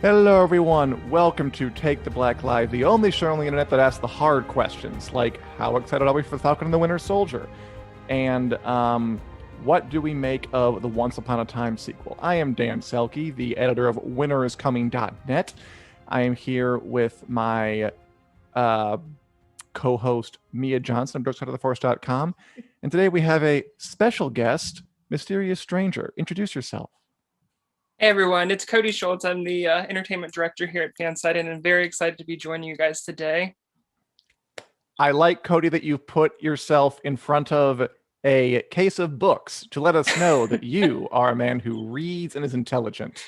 Hello, everyone. Welcome to Take the Black Live, the only show on the internet that asks the hard questions, like how excited are we for Falcon and the Winter Soldier, and what do we make of the Once Upon a Time sequel? I am Dan Selcke, the editor of winteriscoming.net. I am here with my co-host Mia Johnson of darksideoftheforce.com, and today we have a special guest, Mysterious Stranger. Introduce yourself. Hey everyone, it's Cody Schultz. I'm the entertainment director here at Fanside, and I'm very excited to be joining you guys today. I like, Cody, that you put yourself in front of a case of books to let us know that you are a man who reads and is intelligent.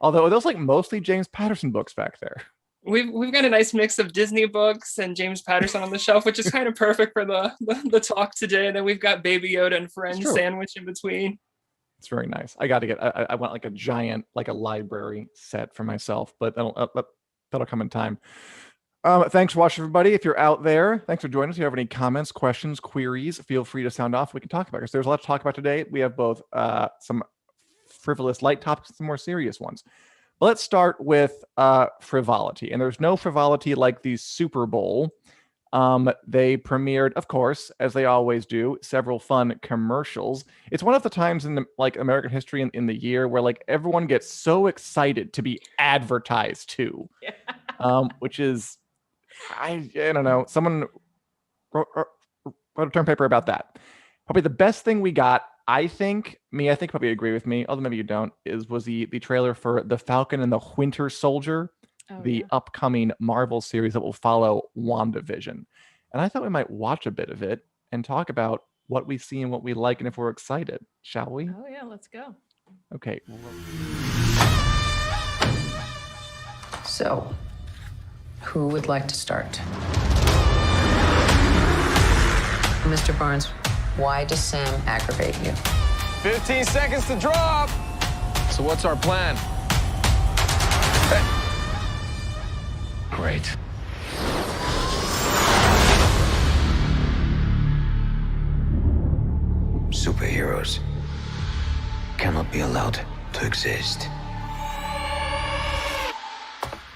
Although those like mostly James Patterson books back there. We've got a nice mix of Disney books and James Patterson on the shelf, which is kind of perfect for the talk today. And then we've got Baby Yoda and Friends sandwiched in between. It's very nice. I got to get. I want like a giant, like a library set for myself, but that'll come in time. Thanks for watching, everybody. If you're out there, thanks for joining us. If you have any comments, questions, queries, feel free to sound off. We can talk about it. Because there's a lot to talk about today. We have both some frivolous light topics and some more serious ones. But let's start with frivolity. And there's no frivolity like the Super Bowl. They premiered, of course, as they always do, several fun commercials. It's one of the times in like American history in the year where like everyone gets so excited to be advertised to, which is, I don't know, someone wrote a term paper about that. Probably the best thing we got, I think probably agree with me, although maybe you don't, was the trailer for The Falcon and the Winter Soldier. The upcoming Marvel series that will follow WandaVision. And I thought we might watch a bit of it and talk about what we see and what we like and if we're excited. Shall we? Oh, yeah, let's go. Okay. So, who would like to start? Mr. Barnes, why does Sam aggravate you? 15 seconds to drop. So what's our plan? Hey. Great. Superheroes cannot be allowed to exist.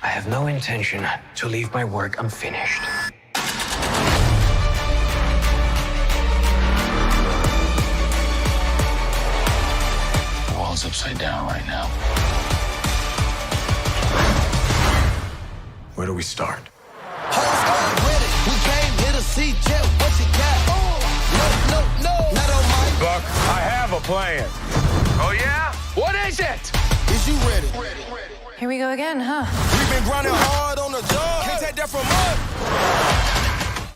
I have no intention to leave my work unfinished. The world's upside down right now. Where do we start? We came here to see Jeff. What you got? No, not on my Buck, I have a plan. Oh, yeah? What is it? Is you ready? Here we go again, huh? We've been grinding hard on the job. Can't take that from us.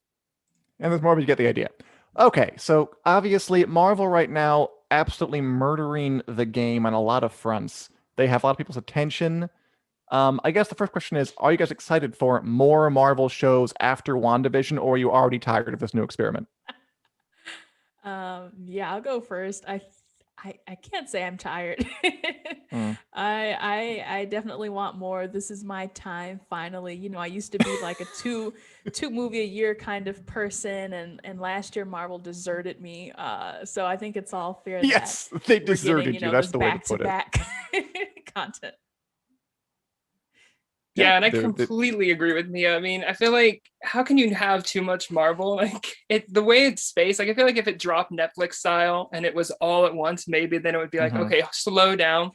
And there's more, but you get the idea. Okay, so obviously Marvel right now absolutely murdering the game on a lot of fronts. They have a lot of people's attention. I guess the first question is, are you guys excited for more Marvel shows after WandaVision, or are you already tired of this new experiment? Yeah, I'll go first. I can't say I'm tired. I definitely want more. This is my time finally. You know, I used to be like a two movie a year kind of person, and last year Marvel deserted me. So I think it's all fair. Yes, they deserted you. That's the way to put it. Back content. Yeah, and I completely agree with Mia. I mean, I feel like how can you have too much Marvel? Like the way it's spaced, like I feel like if it dropped Netflix style and it was all at once, maybe then it would be like, okay, slow down.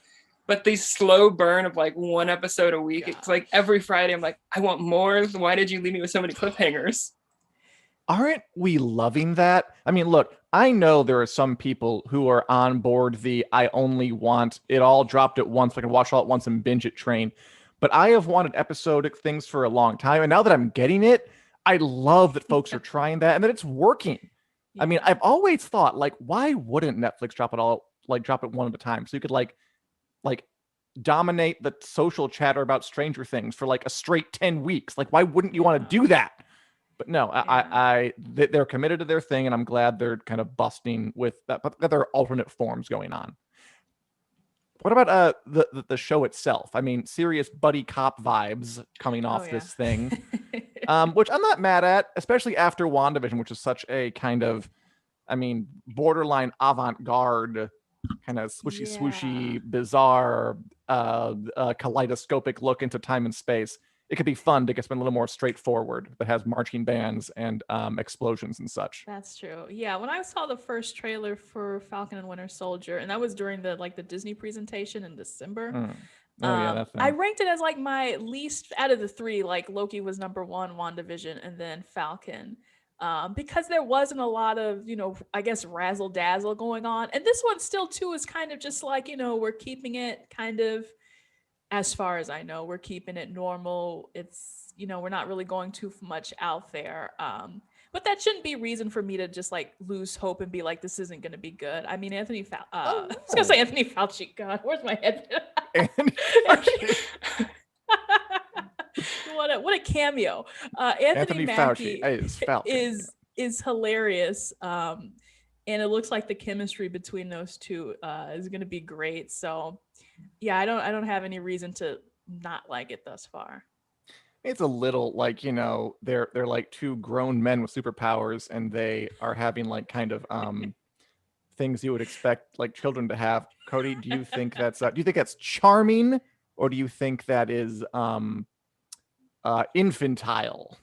But the slow burn of like one episode a week, it's like every Friday I'm like, I want more. Why did you leave me with so many cliffhangers? Aren't we loving that? I mean, look, I know there are some people who are on board the I only want it all dropped at once, so I can watch all at once and binge it train. But I have wanted episodic things for a long time. And now that I'm getting it, I love that folks are trying that and that it's working. Yeah. I mean, I've always thought, like, why wouldn't Netflix drop it all, like drop it one at a time? So you could like dominate the social chatter about Stranger Things for like a straight 10 weeks. Like, why wouldn't you want to do that? But no, they're committed to their thing. And I'm glad they're kind of busting with that, but there are alternate forms going on. What about the show itself? I mean, serious buddy cop vibes coming off this thing, which I'm not mad at, especially after WandaVision, which is such a kind of, I mean, borderline avant-garde kind of swooshy, Yeah. swooshy, bizarre, kaleidoscopic look into time and space. It could be fun to get something a little more straightforward that has marching bands and explosions and such. That's true. Yeah, when I saw the first trailer for Falcon and Winter Soldier, and that was during the Disney presentation in December. Oh yeah, that I thing. ranked it as like my least out of the three. Like Loki was number one, WandaVision, and then Falcon. Because there wasn't a lot of, I guess razzle dazzle going on. And this one still too is kind of just like, we're keeping it kind of, as far as I know, we're keeping it normal. It's, we're not really going too much out there. But that shouldn't be reason for me to just like lose hope and be like, this isn't going to be good. I mean, I was going to say Anthony Fauci. God, where's my head? What a cameo. Anthony Mackie is hilarious. And it looks like the chemistry between those two is going to be great. So yeah, I don't have any reason to not like it thus far. It's a little like, they're like two grown men with superpowers, and they are having like kind of things you would expect like children to have. Cody, do you think that's charming, or do you think that is infantile?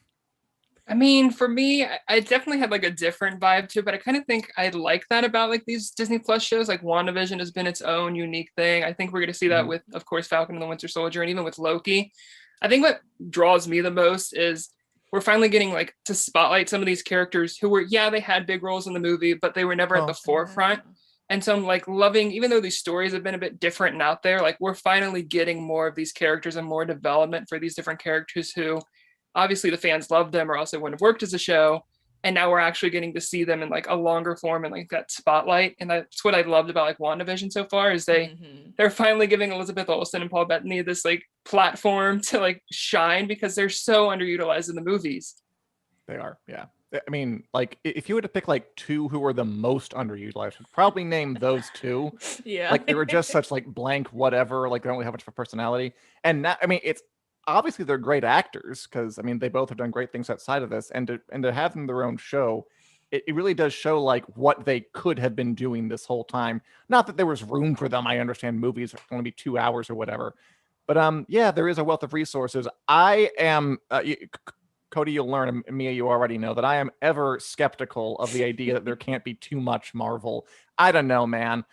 I mean, for me, I definitely had like a different vibe to it, but I kind of think I like that about like these Disney Plus shows. Like WandaVision has been its own unique thing. I think we're going to see that with, of course, Falcon and the Winter Soldier, and even with Loki. I think what draws me the most is we're finally getting like to spotlight some of these characters who were, they had big roles in the movie, but they were never at the forefront. And so I'm like loving, even though these stories have been a bit different and out there, like we're finally getting more of these characters and more development for these different characters who obviously the fans love them or else they wouldn't have worked as a show. And now we're actually getting to see them in like a longer form and like that spotlight. And that's what I loved about like WandaVision so far is they're finally giving Elizabeth Olsen and Paul Bettany this like platform to like shine because they're so underutilized in the movies. They are, yeah. I mean, like if you were to pick like two who were the most underutilized, I'd probably name those two. Yeah. Like they were just such like blank whatever, like they don't really have much of a personality. And now, I mean, it's obviously they're great actors because I mean they both have done great things outside of this, and to have them their own show, it really does show like what they could have been doing this whole time. Not that there was room for them. I understand movies are going to be 2 hours or whatever, but yeah, there is a wealth of resources. I am Cody, you'll learn, and Mia, you already know that I am ever skeptical of the idea that there can't be too much Marvel. I don't know, man.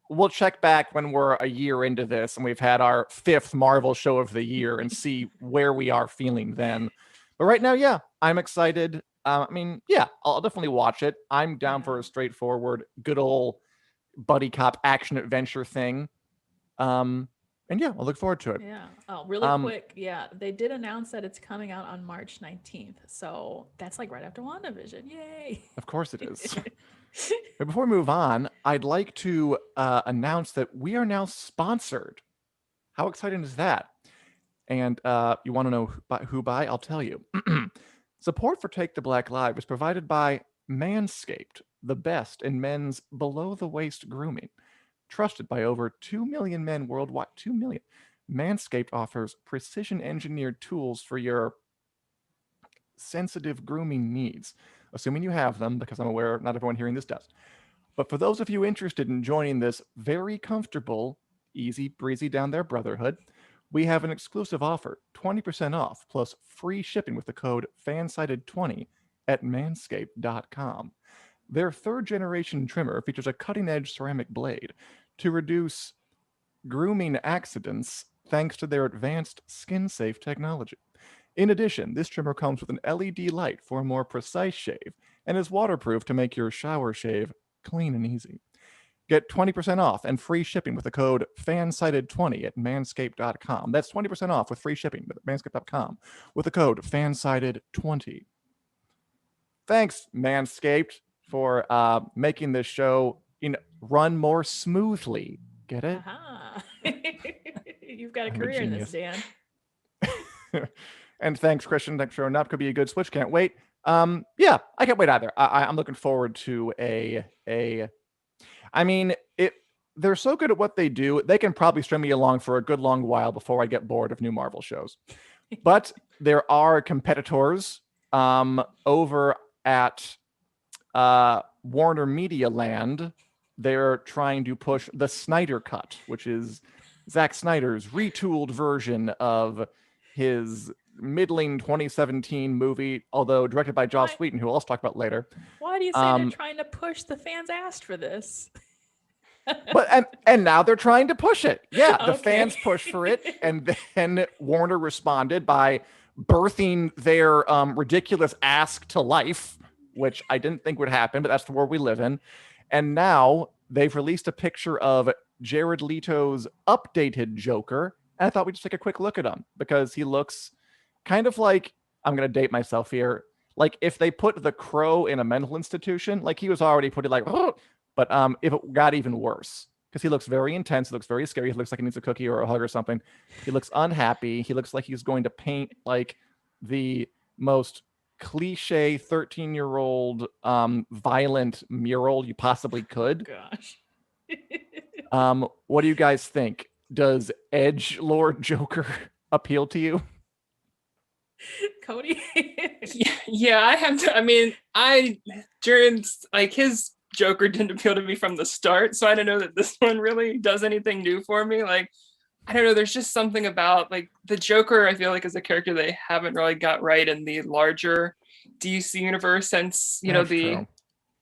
We'll check back when we're a year into this and we've had our 5th Marvel show of the year and see where we are feeling then. But right now, yeah, I'm excited. I mean, yeah, I'll definitely watch it. I'm down for a straightforward, good old buddy cop action adventure thing. And yeah, I'll look forward to it. Yeah. Oh, really quick. Yeah, they did announce that it's coming out on March 19th. So that's like right after WandaVision. Yay. Of course it is. But before we move on, I'd like to announce that we are now sponsored. How exciting is that? And you want to know who by? I'll tell you. Support for Take the Black Live is provided by Manscaped, the best in men's below-the-waist grooming. Trusted by over 2 million men worldwide. 2 million. Manscaped offers precision-engineered tools for your sensitive grooming needs. Assuming you have them, because I'm aware not everyone hearing this does. But for those of you interested in joining this very comfortable, easy breezy down there brotherhood, we have an exclusive offer, 20% off plus free shipping with the code FANSIDED20 at manscaped.com. Their 3rd generation trimmer features a cutting-edge ceramic blade to reduce grooming accidents thanks to their advanced skin-safe technology. In addition, this trimmer comes with an LED light for a more precise shave and is waterproof to make your shower shave clean and easy. Get 20% off and free shipping with the code FANSIDED20 at manscaped.com. That's 20% off with free shipping at manscaped.com with the code FANSIDED20. Thanks, Manscaped, for making this show run more smoothly. Get it? Uh-huh. You've got a career in this, Dan. And thanks, Christian. Thanks for showing up. Could be a good switch. Can't wait. Yeah, I can't wait either. I'm looking forward to I mean, they're so good at what they do. They can probably string me along for a good long while before I get bored of new Marvel shows. But there are competitors over at Warner Media Land they're trying to push the Snyder Cut, which is Zack Snyder's retooled version of his middling 2017 movie, although directed by Joss Why- Whedon, who we'll also talk about later. Why do you say they're trying to push? The fans asked for this. But and now they're trying to push it. Yeah, the Okay. fans pushed for it, and then Warner responded by birthing their ridiculous ask to life, which I didn't think would happen, but that's the world we live in. And now they've released a picture of Jared Leto's updated Joker, and I thought we'd just take a quick look at him because he looks kind of like, I'm going to date myself here, like if they put the Crow in a mental institution, like he was already put it like, but if it got even worse, because he looks very intense, he looks very scary, he looks like he needs a cookie or a hug or something. He looks unhappy. He looks like he's going to paint like the most cliche 13-year-old violent mural you possibly could. Gosh. What do you guys think? Does Edge Lord Joker appeal to you? Cody. Yeah, I have to. I mean, during like his Joker didn't appeal to me from the start, so I don't know that this one really does anything new for me. Like, I don't know. There's just something about like the Joker. I feel like is a character they haven't really got right in the larger DC universe since That's true.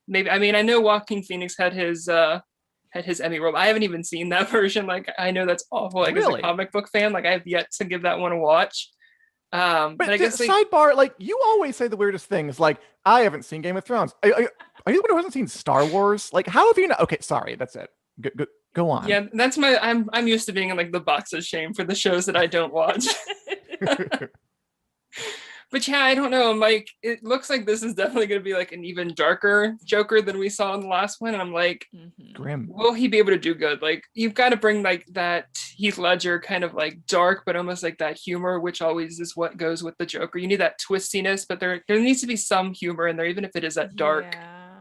maybe. I mean, I know Joaquin Phoenix had his Emmy role. I haven't even seen that version. Like, I know that's awful. Like, as Really? a comic book fan, like I have yet to give that one a watch. But I guess like, sidebar, like you always say the weirdest things. Like I haven't seen Game of Thrones. Are you the one who hasn't seen Star Wars? Like how have you not? Okay, sorry, that's it. Go on. yeah, that's my. I'm used to being in like the box of shame for the shows that I don't watch. But yeah, I don't know. I'm like, it looks like this is definitely going to be like an even darker Joker than we saw in the last one. And I'm like, Grim. will he be able to do good? Like, you've got to bring like that Heath Ledger kind of like dark, but almost like that humor, which always is what goes with the Joker. You need that twistiness, but there needs to be some humor in there, even if it is that dark. Yeah.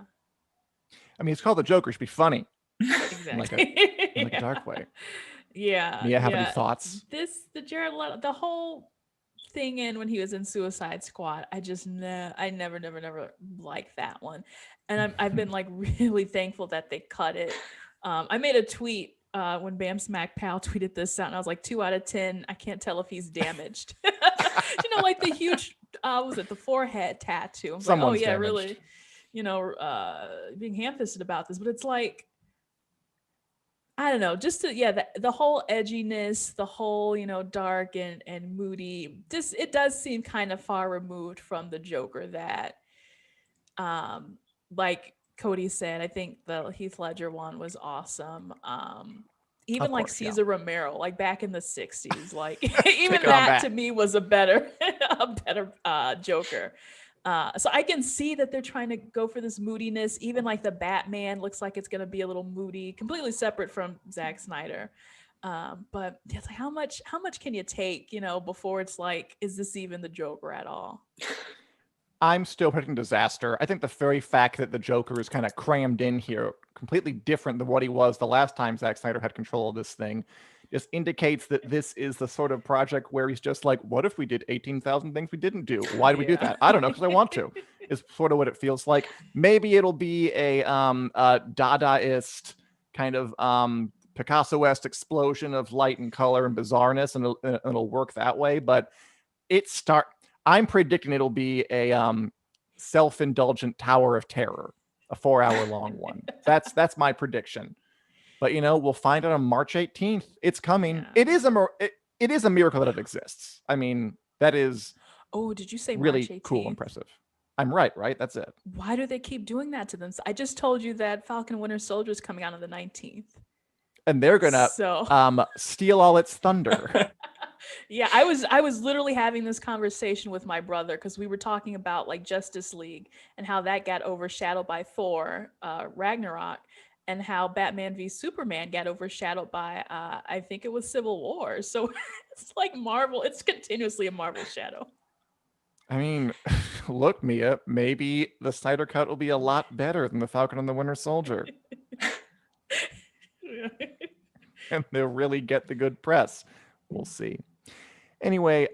I mean, it's called the Joker. It should be funny. Exactly. In like a dark way. Yeah. Mia, have any thoughts? The Jared Leto, the whole thing in when he was in Suicide Squad, I never liked that one, and I've been like really thankful that they cut it. I made a tweet when Bam Smack Pal tweeted this out, and I was like, 2 out of 10. I can't tell if he's damaged. You know, like the huge was it the forehead tattoo? I was like, oh Someone's yeah, damaged. really, you know, being ham-fisted about this, but it's like, I don't know, just the whole edginess, the whole, you know, dark and moody, just it does seem kind of far removed from the Joker that like Cody said. I think the Heath Ledger one was awesome. Even Of like course, yeah. Cesar Romero, like back in the 60s, like even Take it on that back. to me was a better Joker. So I can see that they're trying to go for this moodiness. Even like the Batman looks like it's going to be a little moody, completely separate from Zack Snyder. But it's like, how much can you take, you know, before it's like, is this even the Joker at all? I'm still predicting disaster. I think the very fact that the Joker is kind of crammed in here, completely different than what he was the last time Zack Snyder had control of this thing, just indicates that this is the sort of project where he's just like, what if we did 18,000 things we didn't do? Why do we do that? I don't know, because I want to, is sort of what it feels like. Maybe it'll be a Dadaist kind of Picasso-esque explosion of light and color and bizarreness, and it'll work that way. But I'm predicting it'll be a self-indulgent Tower of Terror, a 4-hour-long one. That's my prediction. But, you know, we'll find out on March 18th. It's coming. Yeah. It is a miracle that it exists. I mean, that is Oh, did you say really March 18th? cool, impressive. I'm right? That's it. Why do they keep doing that to them? I just told you that Falcon Winter Soldier is coming out on the 19th. And they're gonna So steal all its thunder. yeah, I was literally having this conversation with my brother because we were talking about like Justice League and how that got overshadowed by Thor, Ragnarok, and how Batman v Superman got overshadowed by I think it was Civil War. So it's like Marvel, it's continuously a Marvel shadow. I mean, look, Mia, maybe the Snyder Cut will be a lot better than the Falcon and the Winter Soldier. And they'll really get the good press. We'll see. Anyway,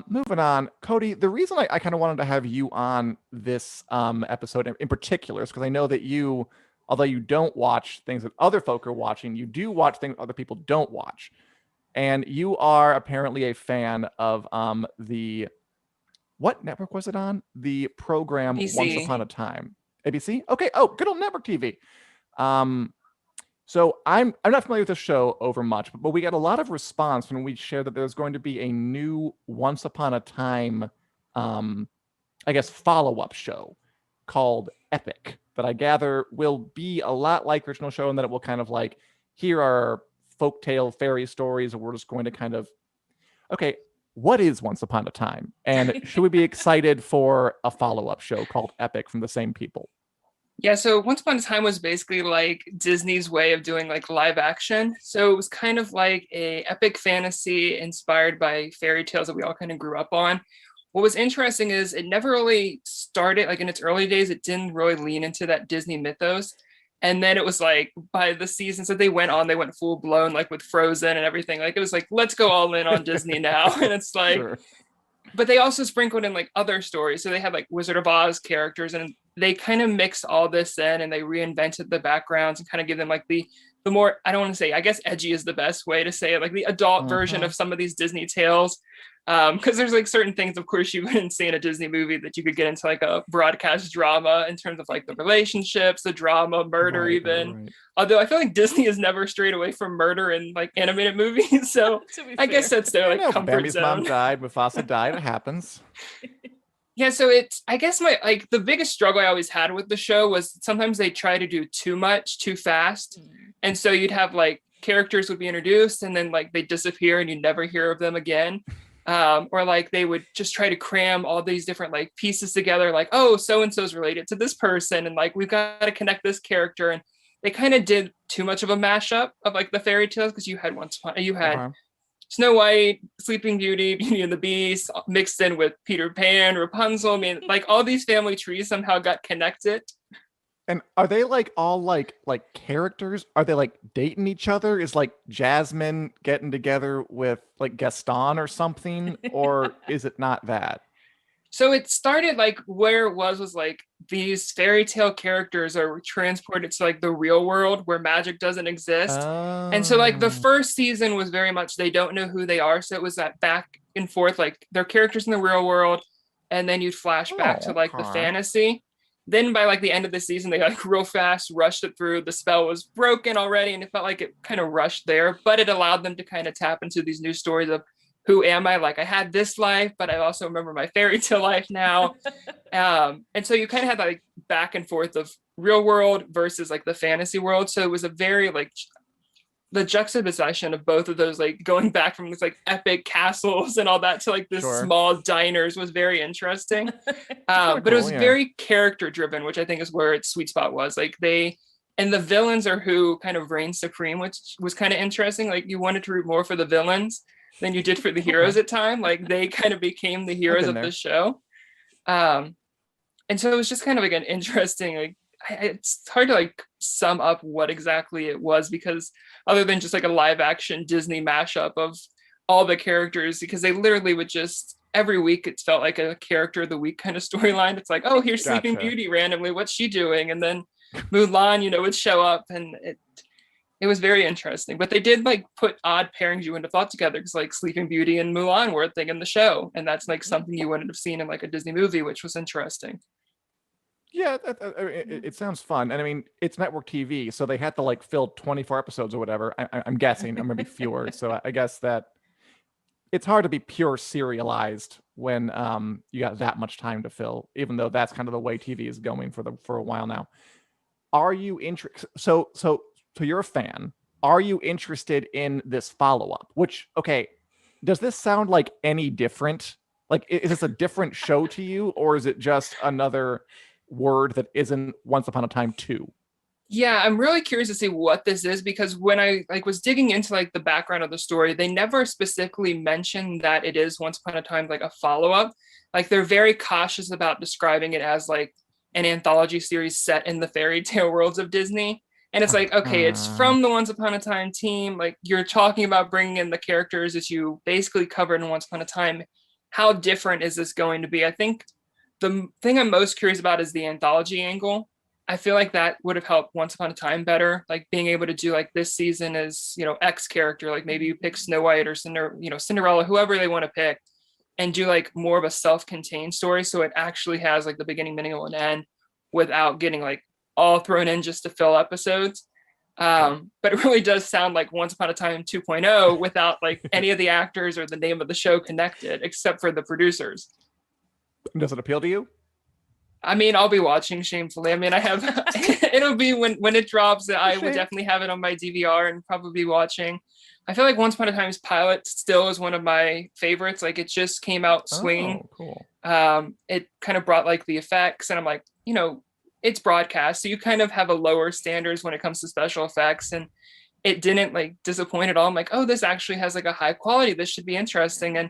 moving on. Cody, the reason I kind of wanted to have you on this episode in particular is because I know that you although you don't watch things that other folk are watching, you do watch things other people don't watch. And you are apparently a fan of the, what network was it on? The program ABC. Once Upon a Time. ABC? Okay. Oh, good old network TV. So I'm not familiar with the show over much, but we got a lot of response when we shared that there's going to be a new Once Upon a Time, I guess, follow-up show called Epic that I gather will be a lot like the original show, and that it will kind of like, here are folktale fairy stories, and we're just going to kind of, okay, what is Once Upon a Time? And should we be excited for a follow-up show called Epic from the same people? Yeah, so Once Upon a Time was basically like Disney's way of doing like live action. So it was kind of like a epic fantasy inspired by fairy tales that we all kind of grew up on. What was interesting is it never really started, like in its early days, it didn't really lean into that Disney mythos. And then it was like by the seasons that they went on, they went full blown, like with Frozen and everything. Like it was like, let's go all in on Disney now. And it's like, sure. But they also sprinkled in like other stories. So they had like Wizard of Oz characters, and they kind of mixed all this in, and they reinvented the backgrounds and kind of give them like the more, I don't want to say, I guess edgy is the best way to say it, like the adult version of some of these Disney tales. Because there's like certain things, of course, you wouldn't see in a Disney movie that you could get into like a broadcast drama in terms of like the relationships, the drama, murder, even. Right. Although I feel like Disney has never strayed away from murder in like animated movies, so I guess that's their like comfort Bambi's zone. Mom died, Mufasa died. It happens. Yeah, so it's, I guess my, like the biggest struggle I always had with the show was sometimes they try to do too much too fast. And so you'd have like characters would be introduced and then like they disappear and you never hear of them again. Or like they would just try to cram all these different like pieces together, like, oh, so-and-so's related to this person, and like we've got to connect this character. And they kind of did too much of a mashup of like the fairy tales, because you had Snow White, Sleeping Beauty, Beauty and the Beast, mixed in with Peter Pan, Rapunzel. I mean, like all these family trees somehow got connected. And are they like all like characters? Are they like dating each other? Is like Jasmine getting together with like Gaston or something? Or is it not that? So it started like where it was like these fairy tale characters are transported to like the real world where magic doesn't exist. And so like the first season was very much they don't know who they are. So it was that back and forth, like they're characters in the real world. And then you'd flash back to like the fantasy. Then by like the end of the season, they like real fast rushed it through. The spell was broken already, and it felt like it kind of rushed there, but it allowed them to kind of tap into these new stories of who am I? Like I had this life, but I also remember my fairy tale life now. And so you kind of had that like back and forth of real world versus like the fantasy world. So it was a very like the juxtaposition of both of those, like going back from this like epic castles and all that to like this small diners was very interesting. But it was very character driven, which I think is where its sweet spot was. Like and the villains are who kind of reign supreme, which was kind of interesting. Like you wanted to root more for the villains than you did for the heroes at time. Like they kind of became the heroes of the show. And so it was just kind of like an interesting, like it's hard to like sum up what exactly it was, because other than just like a live action Disney mashup of all the characters, because they literally would just every week it felt like a character of the week kind of storyline. It's like, oh, here's Sleeping Beauty randomly, what's she doing? And then Mulan, would show up, and it was very interesting. But they did like put odd pairings you wouldn't have thought together, because like Sleeping Beauty and Mulan were a thing in the show, and that's like something you wouldn't have seen in like a Disney movie, which was interesting. Yeah, it sounds fun. And I mean, it's network TV, so they had to like fill 24 episodes or whatever. I'm guessing, or maybe fewer. So I guess that it's hard to be pure serialized when you got that much time to fill, even though that's kind of the way TV is going for a while now. Are you interested? So you're a fan. Are you interested in this follow-up? Which, okay, does this sound like any different? Like, is this a different show to you, or is it just another word that isn't Once Upon a Time 2? Yeah, I'm really curious to see what this is, because when I like was digging into like the background of the story, they never specifically mentioned that it is Once Upon a Time like a follow-up. Like they're very cautious about describing it as like an anthology series set in the fairy tale worlds of Disney. And it's like, okay, it's from the Once Upon a Time team. Like you're talking about bringing in the characters that you basically covered in Once Upon a Time. How different is this going to be? I think the thing I'm most curious about is the anthology angle. I feel like that would have helped Once Upon a Time better. Like being able to do like this season is, X character, like maybe you pick Snow White or Cinderella, whoever they want to pick, and do like more of a self-contained story. So it actually has like the beginning, middle, and end without getting like all thrown in just to fill episodes. But it really does sound like Once Upon a Time 2.0 without like any of the actors or the name of the show connected, except for the producers. Does it appeal to you? I mean, I'll be watching shamefully. I mean, I have, it'll be when it drops, I will definitely have it on my DVR and probably be watching. I feel like Once Upon a Time's pilot still is one of my favorites. Like it just came out swinging. Oh, cool. It kind of brought like the effects, and I'm like, it's broadcast, so you kind of have a lower standards when it comes to special effects, and it didn't like disappoint at all. I'm like, oh, this actually has like a high quality. This should be interesting. And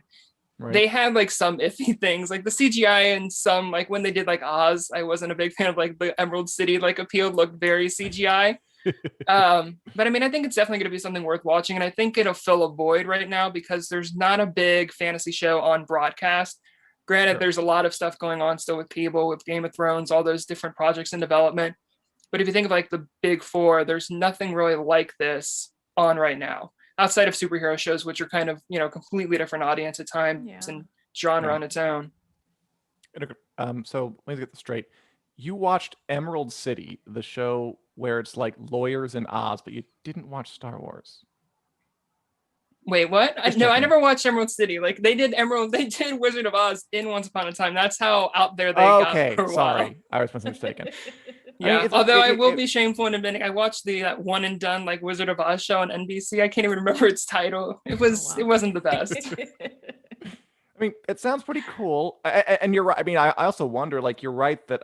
they had like some iffy things, like the CGI and some like when they did like Oz, I wasn't a big fan of like the Emerald City like appeal, looked very CGI. But I mean, I think it's definitely going to be something worth watching, and I think it'll fill a void right now because there's not a big fantasy show on broadcast. Granted, there's a lot of stuff going on still with cable, with Game of Thrones, all those different projects in development. But if you think of like the big four, there's nothing really like this on right now, outside of superhero shows, which are kind of, completely different audience at times and genre on its own. So let me get this straight. You watched Emerald City, the show where it's like lawyers in Oz, but you didn't watch Star Wars. Wait, what? No, I never watched Emerald City. Like they did Wizard of Oz in Once Upon a Time. That's how out there they got for a while. Sorry, I was mistaken. Yeah, although I will be shameful in admitting I watched that one and done like Wizard of Oz show on NBC. I can't even remember its title. It wasn't the best. I mean, it sounds pretty cool, and you're right. I mean, I also wonder, like, you're right that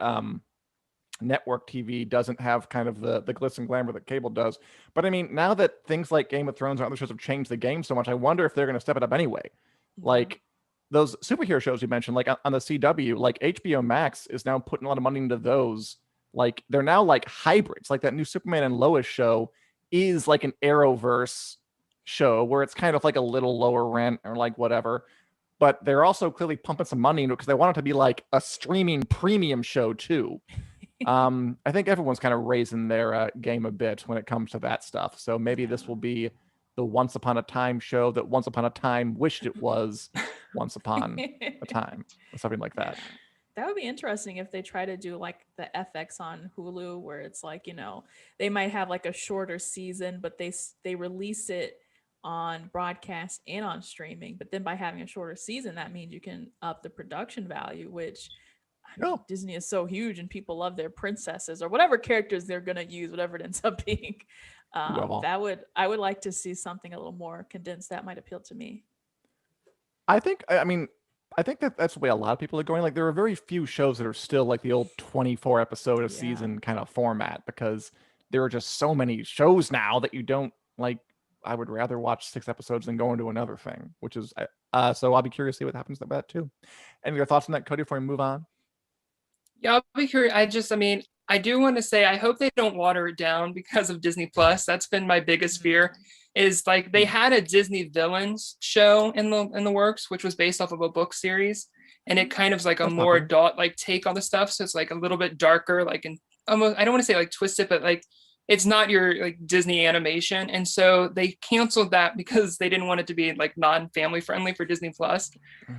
network TV doesn't have kind of the glitz and glamour that cable does. But I mean, now that things like Game of Thrones and other shows have changed the game so much, I wonder if they're going to step it up anyway. Like those superhero shows you mentioned, like on the CW, like HBO Max is now putting a lot of money into those. Like they're now like hybrids. Like that new Superman and Lois show is like an Arrowverse show where it's kind of like a little lower rent or like whatever. But they're also clearly pumping some money into it because they want it to be like a streaming premium show too. I think everyone's kind of raising their game a bit when it comes to that stuff. So maybe this will be the Once Upon a Time show that Once Upon a Time wished it was Once Upon a Time or something like that. That would be interesting if they try to do like the FX on Hulu, where it's like, they might have like a shorter season, but they release it on broadcast and on streaming. But then by having a shorter season, that means you can up the production value, which Disney is so huge and people love their princesses or whatever characters they're going to use, whatever it ends up being. I would like to see something a little more condensed. That might appeal to me. I think that's the way a lot of people are going. Like there are very few shows that are still like the old 24 episode a season kind of format, because there are just so many shows now that you don't like. I would rather watch 6 episodes than go into another thing, which is so I'll be curious to see what happens to that too. Any of your thoughts on that, Cody, before we move on? Yeah, I'll be curious. I do want to say I hope they don't water it down because of Disney Plus. That's been my biggest fear. Is like they had a Disney villains show in the works, which was based off of a book series, and it kind of is like a more adult like take on the stuff. So it's like a little bit darker, like in almost, I don't want to say like twisted, but like it's not your like Disney animation. And so they canceled that because they didn't want it to be like non-family friendly for Disney Plus.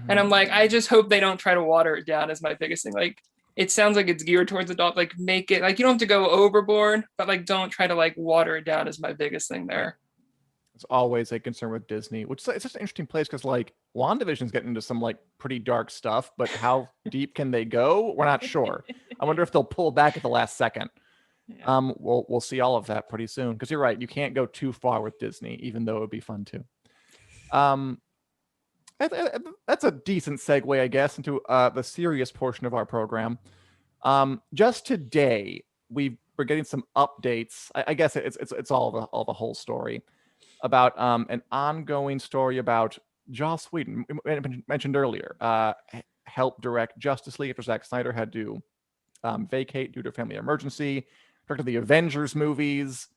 And I'm like, I just hope they don't try to water it down as my biggest thing. Like it sounds like it's geared towards adult, like make it like you don't have to go overboard, but like don't try to like water it down is my biggest thing there. It's always a concern with Disney, which it's just an interesting place because like WandaVision's getting into some like pretty dark stuff, but how deep can they go? We're not sure. I wonder if they'll pull back at the last second. Yeah. We'll see all of that pretty soon, because you're right, you can't go too far with Disney, even though it would be fun too. That's a decent segue, I guess, into the serious portion of our program. Just today, we're getting some updates. I guess it's all the whole story about an ongoing story about Joss Whedon, mentioned earlier, helped direct Justice League after Zack Snyder had to vacate due to a family emergency. Directed the Avengers movies,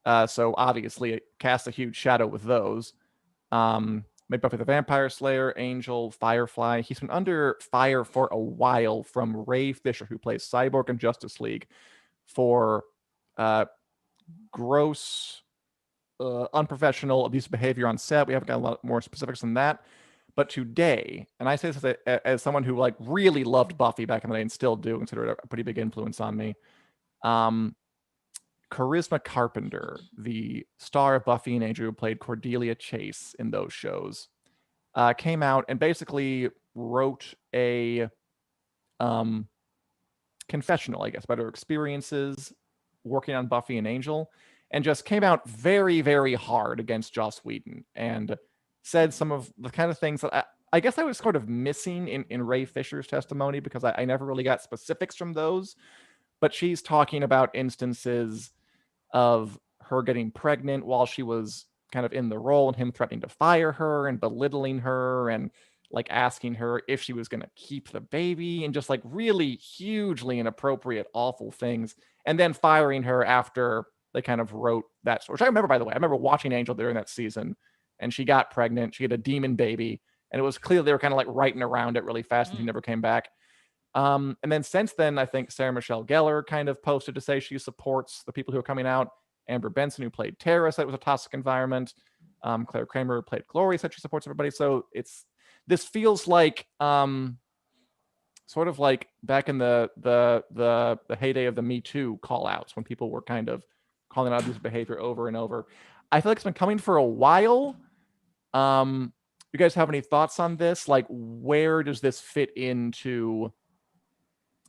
so obviously it casts a huge shadow with those. Made Buffy the Vampire Slayer, Angel, Firefly. He's been under fire for a while from Ray Fisher, who plays Cyborg in Justice League, for gross, unprofessional, abusive behavior on set. We haven't got a lot more specifics than that. But today, and I say this as someone who like really loved Buffy back in the day and still do consider it a pretty big influence on me. Charisma Carpenter, the star of Buffy and Angel, who played Cordelia Chase in those shows, came out and basically wrote a confessional, I guess, about her experiences working on Buffy and Angel, and just came out very, very hard against Joss Whedon and said some of the kind of things that I guess I was sort of missing in Ray Fisher's testimony, because I never really got specifics from those. But she's talking about instances of her getting pregnant while she was kind of in the role, and him threatening to fire her and belittling her and like asking her if she was going to keep the baby, and just like really hugely inappropriate, awful things. And then firing her after they kind of wrote that story. Which I remember, by the way, I remember watching Angel during that season, and she got pregnant. She had a demon baby, and it was clear they were kind of like writing around it really fast, and she never came back. And then since then, I think Sarah Michelle Gellar kind of posted to say she supports the people who are coming out. Amber Benson, who played Tara, said it was a toxic environment. Claire Kramer, who played Glory, said she supports everybody. So this feels like sort of like back in the heyday of the Me Too call outs, when people were kind of calling out abusive behavior over and over. I feel like it's been coming for a while. You guys have any thoughts on this? Like, where does this fit into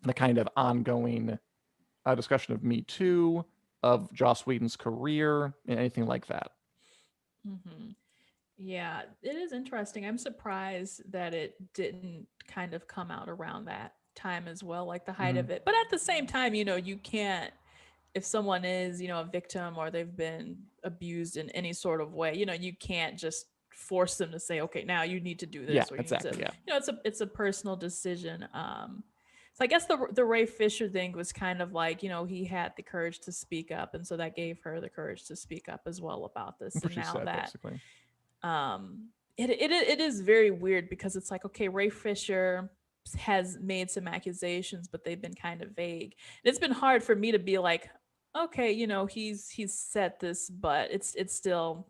the kind of ongoing discussion of Me Too, of Joss Whedon's career, and anything like that? Yeah, it is interesting. I'm surprised that it didn't kind of come out around that time as well, like the height of it. But at the same time, you can't, if someone is, a victim or they've been abused in any sort of way, you can't just force them to say, okay, now you need to do this. Yeah, or you exactly. need to, Yeah. it's a personal decision. So I guess the Ray Fisher thing was kind of like, he had the courage to speak up, and so that gave her the courage to speak up as well about this. That's what And she now said, that basically. it is very weird, because it's like, okay, Ray Fisher has made some accusations, but they've been kind of vague. And it's been hard for me to be like, okay, he's said this, but it's still,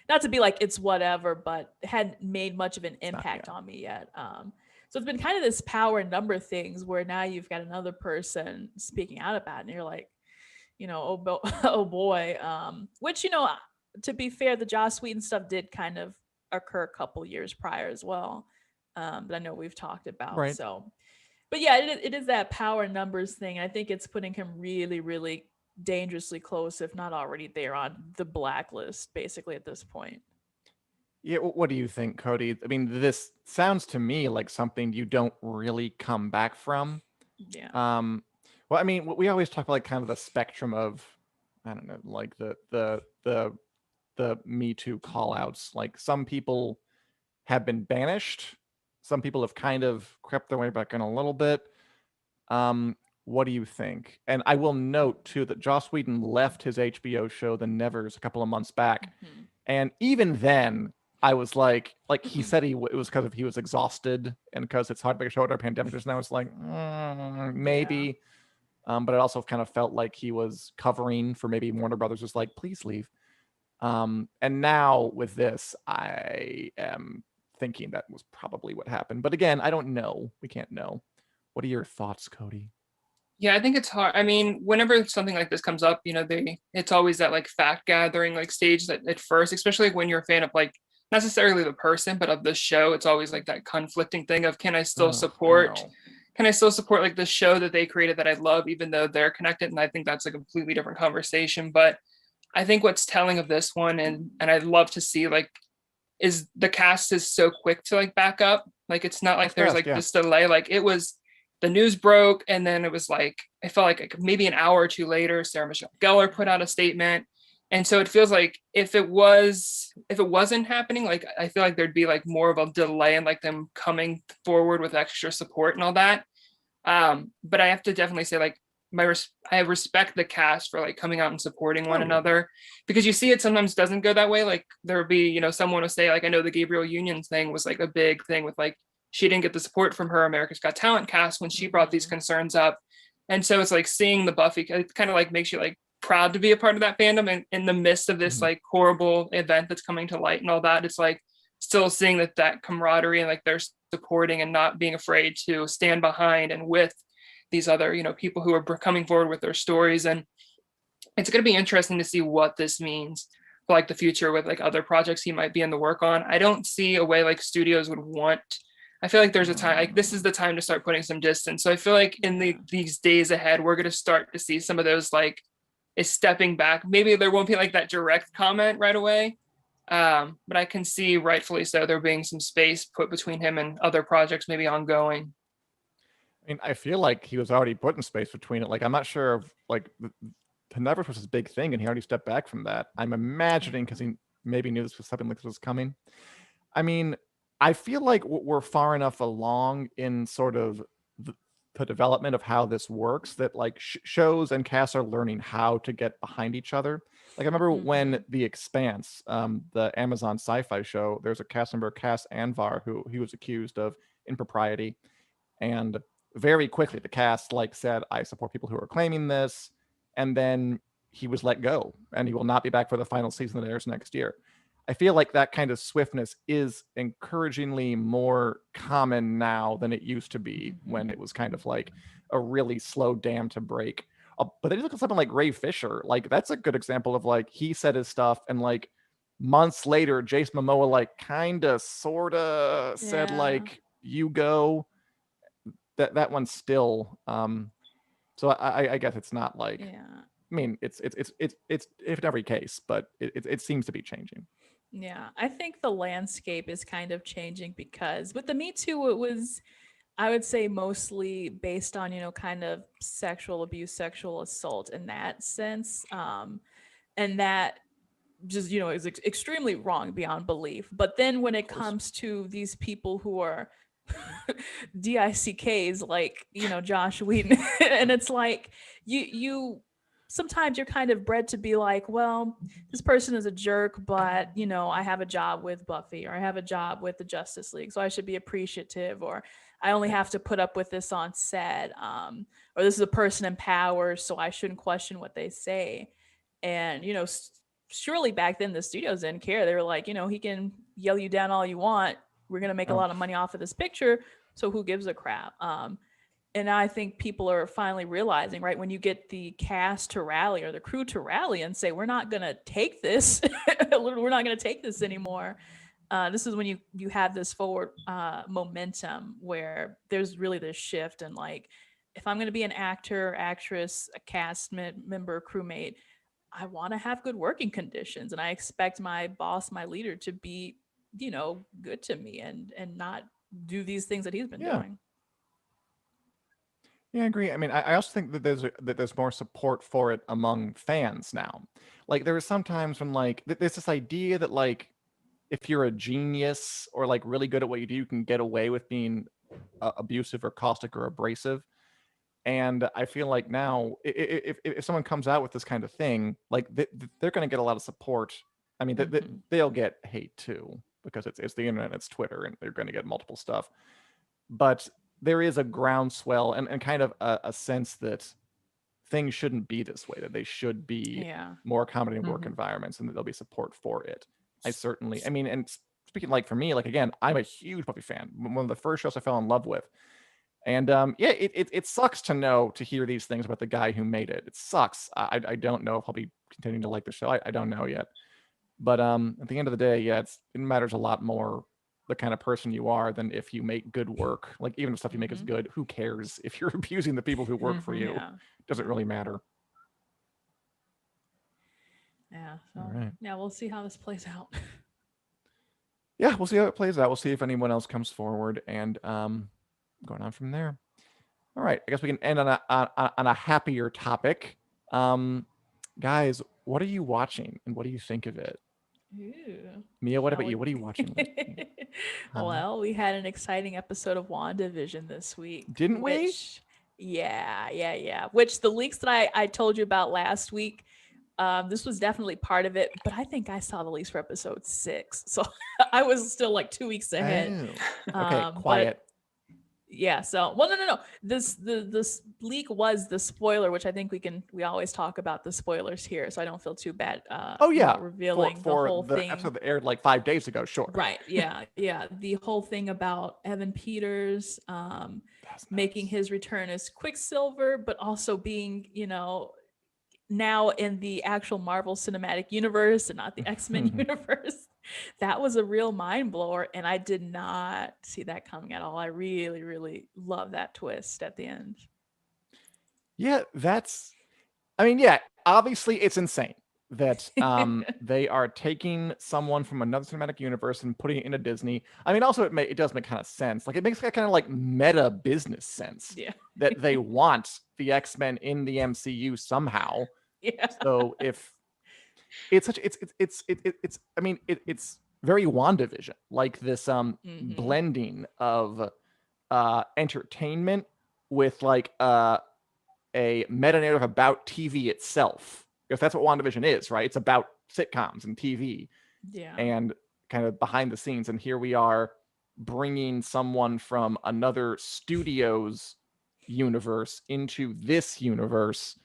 not to be like it's whatever, but it hadn't made much of an impact on me yet. So it's been kind of this power number things where now you've got another person speaking out about it, and you're like, oh boy. Which, to be fair, the Joss Whedon stuff did kind of occur a couple years prior as well. But I know we've talked about. Right. So, but yeah, it is that power numbers thing. I think it's putting him really, really dangerously close, if not already there, on the blacklist, basically, at this point. Yeah, what do you think, Cody? I mean, this sounds to me like something you don't really come back from. Yeah. Well, I mean, we always talk about like kind of the spectrum of, I don't know, like the Me Too call outs. Like, some people have been banished. Some people have kind of crept their way back in a little bit. What do you think? And I will note too that Joss Whedon left his HBO show, The Nevers, a couple of months back. And even then, I was like he said it was because he was exhausted and because it's hard to make a show at a pandemic. And I was like, maybe. Yeah. But it also kind of felt like he was covering for maybe Warner Brothers was like, please leave. And now with this, I am thinking that was probably what happened. But again, I don't know. We can't know. What are your thoughts, Cody? Yeah, I think it's hard. I mean, whenever something like this comes up, it's always that like fact gathering like stage that at first, especially when you're a fan of like not necessarily the person, but of the show, it's always like that conflicting thing of can I still support like the show that they created that I love, even though they're connected? And I think that's a completely different conversation. But I think what's telling of this one, and I'd love to see like, is the cast is so quick to like back up. Like, it's not like there's like this delay. Like, it was, the news broke, and then it was like, I felt like maybe an hour or two later, Sarah Michelle Gellar put out a statement. And so it feels like if it wasn't happening, like, I feel like there'd be like more of a delay in like them coming forward with extra support and all that. But I have to definitely say, like, I respect the cast for like coming out and supporting one another, because you see it sometimes doesn't go that way. Like, there'll be, someone will say, like, I know the Gabriel Union thing was like a big thing with like, she didn't get the support from her America's Got Talent cast when she brought these concerns up. And so it's like seeing the Buffy, it kind of like makes you like proud to be a part of that fandom, and in the midst of this like horrible event that's coming to light and all that, it's like still seeing that camaraderie and like they're supporting and not being afraid to stand behind and with these other, you know, people who are coming forward with their stories. And it's going to be interesting to see what this means for like the future with like other projects he might be in the work on. I don't see a way like studios would want. I feel like there's a time, like this is the time to start putting some distance. So I feel like in these days ahead, we're going to start to see some of those like is stepping back. Maybe there won't be like that direct comment right away, but I can see rightfully so there being some space put between him and other projects maybe ongoing. I mean, I feel like he was already put in space between it. Like, I'm not sure if like the Never was his big thing, and he already stepped back from that. I'm imagining because he maybe knew this was something like this was coming. I mean, I feel like we're far enough along in sort of the development of how this works that like shows and casts are learning how to get behind each other. Like I remember when The Expanse, the Amazon sci-fi show, there's a cast member, Cass Anvar, who he was accused of impropriety, and very quickly the cast like said, I support people who are claiming this, and then he was let go and he will not be back for the final season that airs next year. I feel like that kind of swiftness is encouragingly more common now than it used to be when it was kind of like a really slow dam to break. But then you look at something like Ray Fisher, like that's a good example of like he said his stuff and like months later, Jason Momoa like kind of sort of said like, you go. That one's still so I guess it's not like I mean it's in every case, but it seems to be changing. Yeah, I think the landscape is kind of changing because with the Me Too, it was, I would say, mostly based on, you know, kind of sexual abuse, sexual assault in that sense. And that just, you know, is extremely wrong beyond belief. But then when it comes to these people who are DICKs, like, you know, Josh Whedon, and it's like you sometimes you're kind of bred to be like, well, this person is a jerk, but you know, I have a job with Buffy, or I have a job with the Justice League, so I should be appreciative, or I only have to put up with this on set, or this is a person in power, so I shouldn't question what they say. And you know, surely back then the studios didn't care. They were like, you know, he can yell you down all you want, we're gonna make a lot of money off of this picture, so who gives a crap? And I think people are finally realizing, right, when you get the cast to rally or the crew to rally and say, we're not going to take this, we're not going to take this anymore. This is when you have this forward momentum where there's really this shift. And like, if I'm going to be an actor, actress, a cast member, crewmate, I want to have good working conditions. And I expect my boss, my leader to be, you know, good to me and not do these things that he's been doing. Yeah, I agree. I mean, I also think that there's more support for it among fans now. Like there are some times when like there's this idea that like if you're a genius or like really good at what you do, you can get away with being abusive or caustic or abrasive. And I feel like now if someone comes out with this kind of thing, like they're going to get a lot of support. I mean, they'll get hate too because it's the internet, it's Twitter, and they're going to get multiple stuff. But there is a groundswell and kind of a sense that things shouldn't be this way, that they should be more accommodating work environments, and that there'll be support for it. I mean, and speaking like for me, like again, I'm a huge Buffy fan. One of the first shows I fell in love with. And it sucks to hear these things about the guy who made it. It sucks. I don't know if I'll be continuing to like the show. I don't know yet. But at the end of the day, it matters a lot more the kind of person you are than if you make good work. Like even if stuff you make is good, who cares if you're abusing the people who work for you? Doesn't really matter. Yeah. So, yeah, we'll see how this plays out. Yeah, we'll see how it plays out. We'll see if anyone else comes forward and going on from there. All right, I guess we can end on a happier topic. Guys, what are you watching and what do you think of it? Ooh. Mia, what about you? What are you watching? Well, we had an exciting episode of WandaVision this week. Didn't we? Yeah. Which the leaks that I told you about last week, this was definitely part of it, but I think I saw the leaks for episode 6. So I was still like 2 weeks ahead. Oh. Okay, quiet. Yeah, so well no. This leak was the spoiler, which I think we always talk about the spoilers here, so I don't feel too bad Oh yeah, revealing the for whole the thing. episode that aired like 5 days ago. Sure. Right. Yeah. Yeah. The whole thing about Evan Peters making his return as Quicksilver, but also being, now in the actual Marvel Cinematic Universe and not the X-Men universe. That was a real mind blower, and I did not see that coming at all. I really, really love that twist at the end. Yeah, obviously it's insane that they are taking someone from another cinematic universe and putting it into Disney. I mean, also it does make kind of sense. Like it makes kind of like meta business sense that they want the X-Men in the MCU somehow. Yeah. So if it's very WandaVision, like this blending of entertainment with like a meta narrative about TV itself. If that's what WandaVision is, right? It's about sitcoms and TV, and kind of behind the scenes. And here we are bringing someone from another studio's universe into this universe.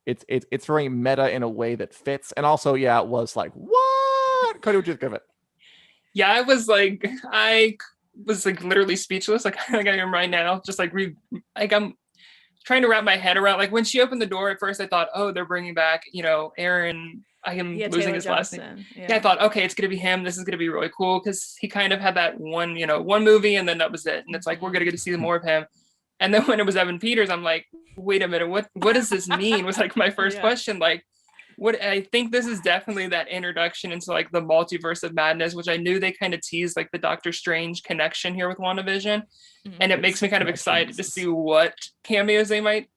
It's very meta in a way that fits. And also, it was like, what? Cody, would you give it? Yeah, I was like literally speechless. Like I am right now, just like I'm trying to wrap my head around. Like when she opened the door at first, I thought, oh, they're bringing back, Aaron. I am losing Taylor his last name. Yeah. I thought, okay, it's gonna be him. This is gonna be really cool because he kind of had that one movie, and then that was it. And it's like we're gonna get to see more of him. And then when it was Evan Peters, I'm like, wait a minute, what does this mean? Was like my first question. Like, what I think this is definitely that introduction into like the multiverse of madness, which I knew they kind of teased like the Doctor Strange connection here with WandaVision. And it makes me kind of excited to see what cameos they might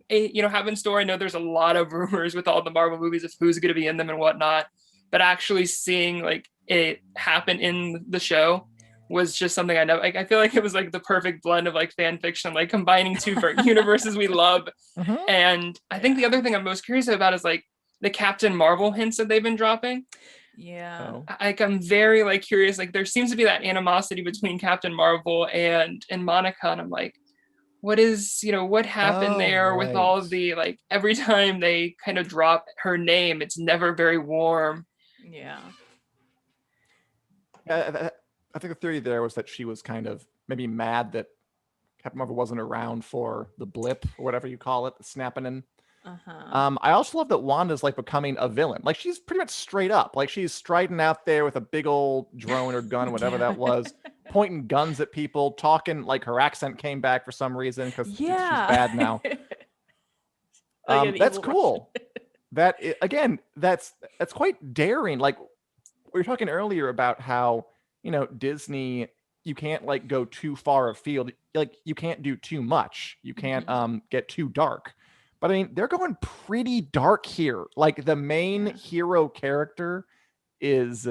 have in store. I know there's a lot of rumors with all the Marvel movies of who's going to be in them and whatnot, but actually seeing like it happen in the show was just something I know. Like I feel like it was like the perfect blend of like fan fiction, like combining two universes we love. And I think the other thing I'm most curious about is like the Captain Marvel hints that they've been dropping. Yeah. Like I'm very like curious. Like there seems to be that animosity between Captain Marvel and Monica, and I'm like, what is what happened there with all of the like every time they kind of drop her name, it's never very warm. Yeah. I think the theory there was that she was kind of maybe mad that Captain Marvel wasn't around for the blip or whatever you call it, the snapping in. I also love that Wanda's like becoming a villain. Like she's pretty much straight up. Like she's striding out there with a big old drone or gun, whatever that was, pointing guns at people, talking like her accent came back for some reason because she's bad now. That's cool. That's quite daring. Like we were talking earlier about how Disney, you can't like go too far afield. Like you can't do too much. You can't get too dark. But I mean, they're going pretty dark here. Like the main hero character is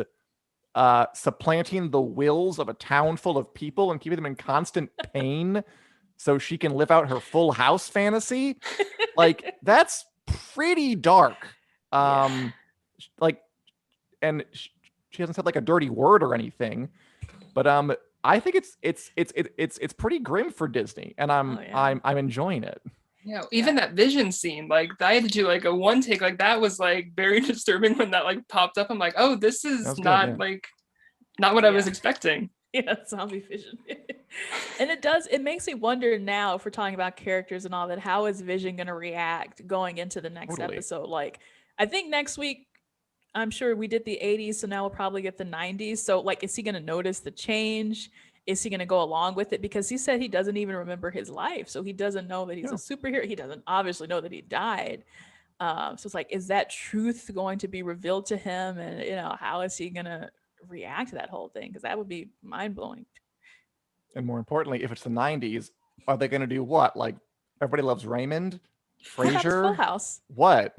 supplanting the wills of a town full of people and keeping them in constant pain so she can live out her Full House fantasy. Like that's pretty dark. Like, and she hasn't said like a dirty word or anything, but I think it's pretty grim for Disney, and I'm enjoying it. Yeah, even that Vision scene, like I had to do like a one take, like that was like very disturbing when that like popped up. I'm like, oh, this is not what I was expecting. Yeah, zombie Vision. And it makes me wonder now, if we're talking about characters and all that, how is Vision going to react going into the next episode? Like, I think next week, I'm sure we did the 80s, so now we'll probably get the 90s. So like, is he going to notice the change? Is he going to go along with it? Because he said he doesn't even remember his life. So he doesn't know that he's a superhero. He doesn't obviously know that he died. So it's like, is that truth going to be revealed to him? And, how is he going to react to that whole thing? Because that would be mind blowing. And more importantly, if it's the 90s, are they going to do what? Like Everybody Loves Raymond? Frasier? Full House. What?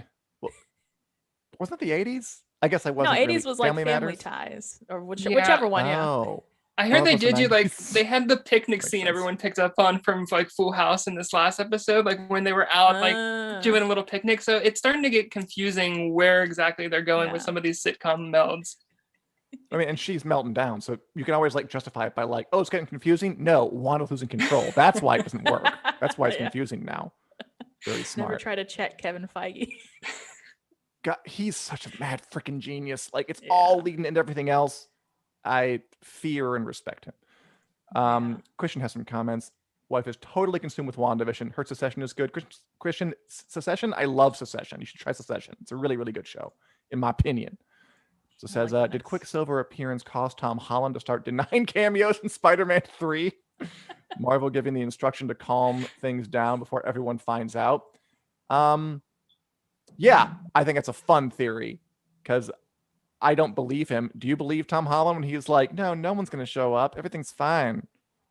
Wasn't it the 80s? I guess I wasn't. No, 80s was like Family Ties or whichever one. Oh. I heard they did they had the picnic scene everyone picked up on from like Full House in this last episode, like when they were out like doing a little picnic. So it's starting to get confusing where exactly they're going with some of these sitcom melds. I mean, and she's melting down, so you can always like justify it by like, oh, it's getting confusing. No, Wanda's losing control. That's why it doesn't work. That's why it's Yeah. confusing now. Very Never smart. try to check Kevin Feige. God, he's such a mad freaking genius. Like it's Yeah. all leading into everything else. I fear and respect him. Yeah. Christian has some comments. Wife is totally consumed with WandaVision. Her Secession is good. Christian, Secession, I love Secession. You should try Secession. It's a really, really good show, in my opinion. So it says, my did goodness. Quicksilver appearance cause Tom Holland to start denying cameos in Spider-Man 3? Marvel giving the instruction to calm things down before everyone finds out. Yeah, I think it's a fun theory because I don't believe him. Do you believe Tom Holland when he's like, no one's going to show up. Everything's fine.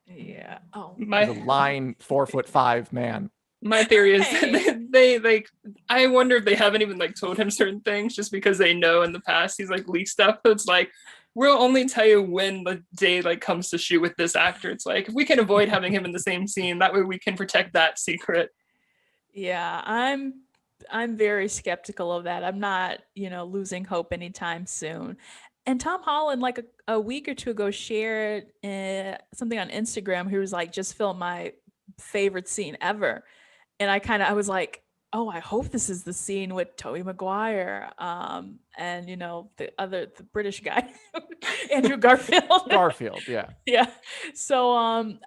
Yeah. Oh. He's a My lying 4'5" man. my theory is Hey. that they like. I wonder if they haven't even like told him certain things just because they know in the past he's like leaked stuff. So it's like we'll only tell you when the day like comes to shoot with this actor. It's like if we can avoid having him in the same scene, that way we can protect that secret. Yeah, I'm very skeptical of that. I'm not, losing hope anytime soon. And Tom Holland, like a week or two ago, shared something on Instagram. He was like, "Just filmed my favorite scene ever," and I was like, "Oh, I hope this is the scene with Tobey Maguire, and the British guy, Andrew Garfield." Garfield, yeah. Yeah. So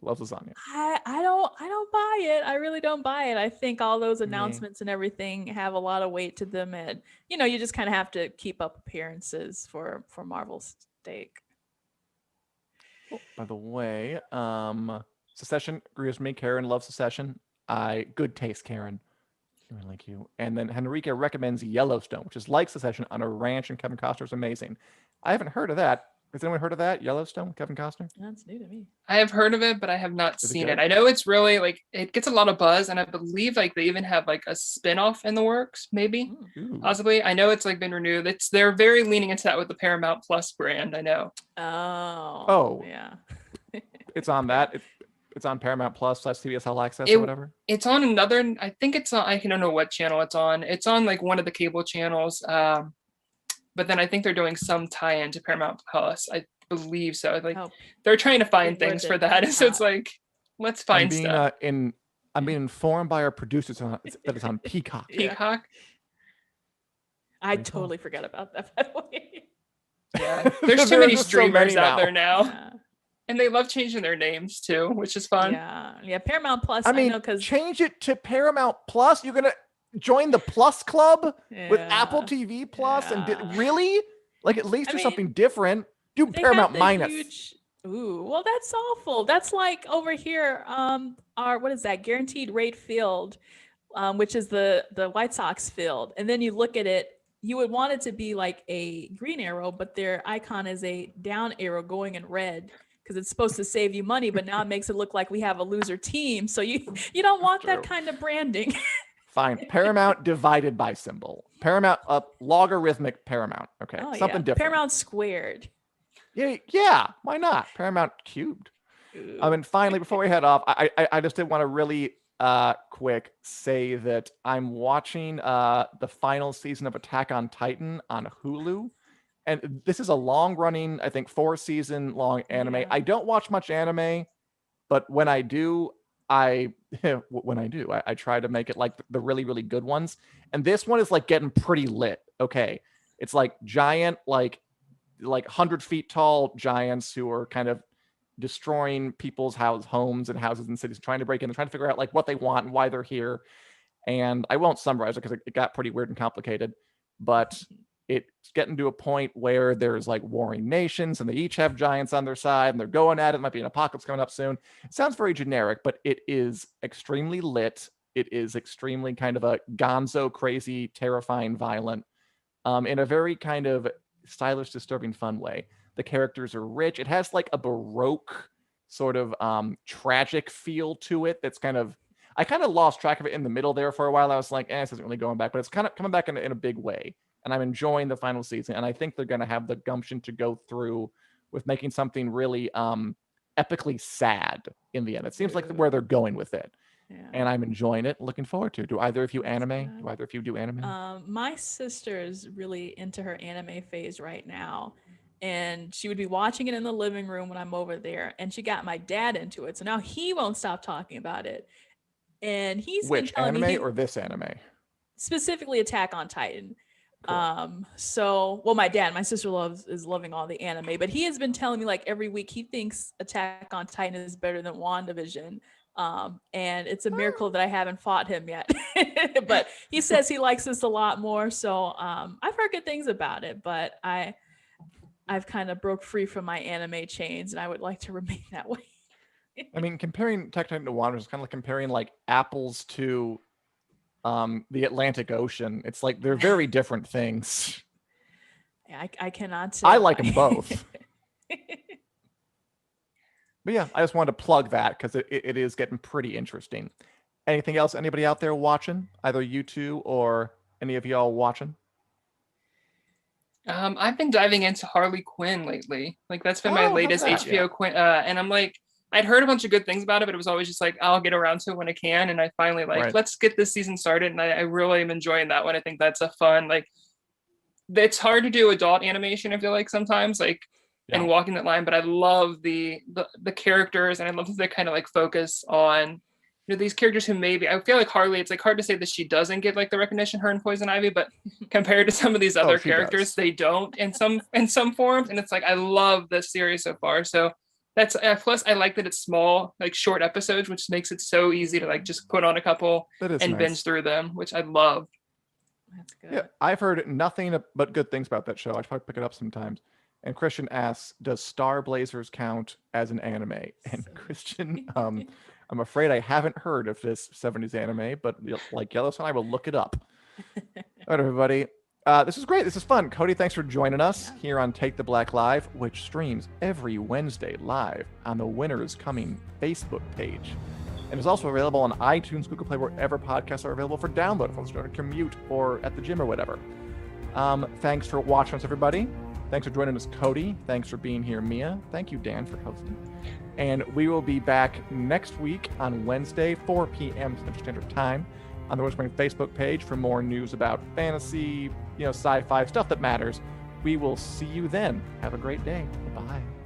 Loves lasagna. I don't buy it. I really don't buy it. I think all those Me. announcements and everything have a lot of weight to them, and you just kind of have to keep up appearances for Marvel's sake. By the way, Secession agrees with me. Karen loves Secession. Good taste, Karen. I really like you. And then Henrique recommends Yellowstone, which is like Secession on a ranch, and Kevin Costner's amazing. I haven't heard of that. Has anyone heard of that? Yellowstone, Kevin Costner? That's new to me. I have heard of it, but I have not Is it seen good? it. I know it's really like it gets a lot of buzz, and I believe like they even have like a spin-off in the works, maybe. Ooh. Possibly. I know it's like been renewed. They're very leaning into that with the Paramount Plus brand. I know. Oh. Yeah. It's on that. It's on Paramount Plus / CBS All Access It- or whatever. It's on another. I think it's on. I don't know what channel it's on. It's on like one of the cable channels. But then I think they're doing some tie-in to Paramount Plus. I believe so. Like Oh, they're trying to find Good word things for that that. So it's not. like, let's find stuff. I'm being informed by our producers that it's on Peacock. Yeah. Peacock. I Pretty cool. totally forgot about that, by the way. Yeah. There's too many just so many streamers out there now. Yeah. And they love changing their names too, which is fun. Yeah. Paramount Plus. I mean, know because change it to Paramount Plus. You're gonna join the Plus Club with Apple TV Plus, and Yeah. really, like, at least I do mean, something different. Do they Paramount got the Minus. huge- Ooh, well, that's awful. That's like over here, our what is that? Guaranteed rate field, which is the White Sox field. And then you look at it, you would want it to be like a green arrow, but their icon is a down arrow going in red because it's supposed to save you money, but now it makes it look like we have a loser team. So you don't want that True. kind of branding. Fine. Paramount divided by symbol. Paramount logarithmic Paramount. Okay, Oh, something yeah. different. Paramount squared. Yeah. Why not? Paramount cubed. Ooh. And finally, before we head off, I just did want to really quick say that I'm watching the final season of Attack on Titan on Hulu. And this is a long-running, I think, 4-season long anime. Yeah. I don't watch much anime, but when I do, I try to make it like the really, really good ones. And this one is like getting pretty lit. Okay. It's like giant, like 100 feet tall giants who are kind of destroying people's homes and houses and cities, trying to break in and trying to figure out like what they want and why they're here. And I won't summarize it because it got pretty weird and complicated, but it's getting to a point where there's like warring nations and they each have giants on their side and they're going at it. Might be an apocalypse coming up soon. It sounds very generic, but it is extremely lit. It is extremely kind of a gonzo, crazy, terrifying, violent, in a very kind of stylish, disturbing, fun way. The characters are rich. It has like a Baroque sort of tragic feel to it. That's I kind of lost track of it in the middle there for a while. I was like, this isn't really going back, but it's kind of coming back in a big way. And I'm enjoying the final season. And I think they're going to have the gumption to go through with making something really epically sad in the end. It seems like where they're going with it. Yeah. And I'm enjoying it. Looking forward to it. Do either of you anime? good. Do either of you do anime? My sister is really into her anime phase right now. and she would be watching it in the living room when I'm over there, and she got my dad into it. So now he won't stop talking about it. And he's been Which telling anime me or this anime? specifically Attack on Titan. Cool. So well, my dad, my sister is loving all the anime, but he has been telling me like every week he thinks Attack on Titan is better than WandaVision. And it's a miracle that I haven't fought him yet. But he says he likes this a lot more. So I've heard good things about it, but I've kind of broke free from my anime chains, and I would like to remain that way. I mean, comparing Attack on Titan to WandaVision is kind of like comparing like apples to the Atlantic Ocean. It's like they're very different things. Yeah, I cannot say I like why. them both. But yeah, I just wanted to plug that because it is getting pretty interesting. Anything else? Anybody out there watching? Either you two or any of y'all watching? I've been diving into Harley Quinn lately. Like that's been my how's latest that? HBO Quinn. And I'm like, I'd heard a bunch of good things about it, but it was always just like, I'll get around to it when I can. And I finally Right. let's get this season started. And I really am enjoying that one. I think that's a fun, like, it's hard to do adult animation, I feel like sometimes, like, and walking that line, but I love the characters, and I love that they kind of like focus on, you know, these characters who maybe, I feel like Harley, it's like hard to say that she doesn't get like the recognition, her and Poison Ivy, but compared to some of these other she characters, does. they don't in some forms. And it's like, I love this series so far. So that's plus I like that it's small, like short episodes, which makes it so easy to like just put on a couple That is and nice. binge through them, which I love. That's good. Yeah, I've heard nothing but good things about that show. I should probably pick it up sometimes. And Christian asks, does Star Blazers count as an anime? And Christian, I'm afraid I haven't heard of this 70s anime, but like Yellowstone, I will look it up. All right, everybody. This is great. This is fun. Cody, thanks for joining us here on Take the Black Live, which streams every Wednesday live on the Winners Coming Facebook page. And is also available on iTunes, Google Play, wherever podcasts are available for download, if you're on a commute or at the gym or whatever. Thanks for watching us, everybody. Thanks for joining us, Cody. Thanks for being here, Mia. Thank you, Dan, for hosting. And we will be back next week on Wednesday, 4 p.m. Central Standard Time on the Winners Coming Facebook page for more news about fantasy, sci-fi, stuff that matters. We will see you then. Have a great day. Bye.